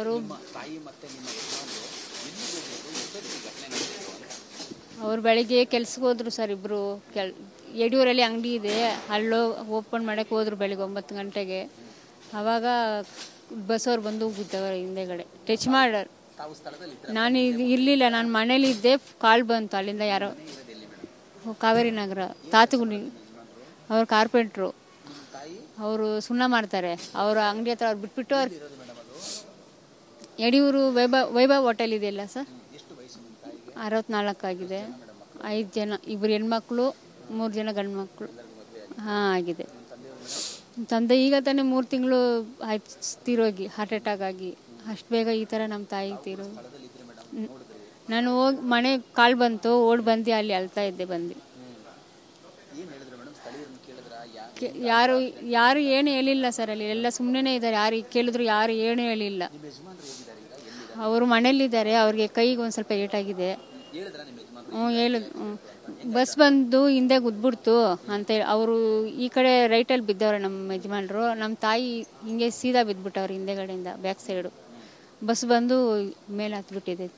ಅವರು ಅವ್ರು ಬೆಳಿಗ್ಗೆ ಕೆಲ್ಸಕ್ಕೆ ಹೋದ್ರು ಸರ್. ಇಬ್ಬರು ಯಡಿಯೂರಲ್ಲಿ ಅಂಗಡಿ ಇದೆ, ಅಲ್ಲೋ ಓಪನ್ ಮಾಡೋಕ್ಕೆ ಹೋದ್ರು ಬೆಳಿಗ್ಗೆ 9 ಗಂಟೆಗೆ. ಆವಾಗ ಬಸ್ಸವ್ರು ಬಂದು ಬಿದ್ದವರು ಹಿಂದೆಗಡೆ ಟಚ್ ಮಾಡೋರು. ನಾನು ಇರಲಿಲ್ಲ, ನಾನು ಮನೇಲಿದ್ದೆ. ಕಾಲ್ ಬಂತು ಅಲ್ಲಿಂದ, ಯಾರೋ ಕಾವೇರಿ ನಗರ ತಾತಗುಣಿ, ಅವ್ರು ಕಾರ್ಪೆಂಟ್ರು, ಅವರು ಸುಣ್ಣ ಮಾಡ್ತಾರೆ. ಅವ್ರ ಅಂಗಡಿ ಹತ್ರ ಅವ್ರು ಬಿಟ್ಬಿಟ್ಟು ಅವ್ರು ಯಡಿಯೂರು ವೈಭವ್ ಹೋಟೆಲ್ ಇದೆಯಲ್ಲ ಸರ್, 64 ಆಗಿದೆ. 5 ಜನ, 2 ಹೆಣ್ಮಕ್ಳು 3 ಜನ ಗಂಡು ಮಕ್ಕಳು. ಹಾಂ ಆಗಿದೆ. ತಂದೆ ಈಗ ತಾನೇ 3 ತಿಂಗಳು ಆಯ್ತು ತೀರೋಗಿ, ಹಾರ್ಟ್ ಅಟ್ಯಾಕ್ ಆಗಿ. ಅಷ್ಟು ಬೇಗ ಈ ಥರ ನಮ್ಮ ತಾಯಿ ತೀರೋ. ನಾನು ಹೋಗಿ ಮನೆ ಕಾಲ್ ಬಂತು, ಓಡಿ ಬಂದು ಅಲ್ಲಿ ಅಳ್ತಾ ಇದ್ದೆ. ಬಂದು ಯಾರು ಏನು ಹೇಳಿಲ್ಲ ಸರ್. ಅಲ್ಲಿ ಎಲ್ಲ ಸುಮ್ಮನೆ ಇದ್ದಾರೆ. ಯಾರು ಕೇಳಿದ್ರು ಯಾರು ಏನು ಹೇಳಿಲ್ಲ. ಅವರು ಮನೇಲಿದ್ದಾರೆ. ಅವ್ರಿಗೆ ಕೈಗೆ ಒಂದು ಸ್ವಲ್ಪ ಏಟಾಗಿದೆ. ಹೇಳಿದ್ರು. ಬಸ್ ಬಂದು ಹಿಂದೆ ಗುದ್ಬಿಡ್ತು ಅಂತೇಳಿ ಅವರು ಈ ಕಡೆ ರೈಟಲ್ಲಿ ಬಿದ್ದವ್ರೆ ನಮ್ಮ ಯಜಮಾನ್ರು. ನಮ್ಮ ತಾಯಿ ಹಿಂಗೆ ಸೀದಾ ಬಿದ್ದುಬಿಟ್ಟವ್ರು ಹಿಂದೆಗಡೆಯಿಂದ ಬ್ಯಾಕ್ ಸೈಡು. ಬಸ್ ಬಂದು ಮೇಲೆ ಹತ್ಬಿಟ್ಟಿದೆ.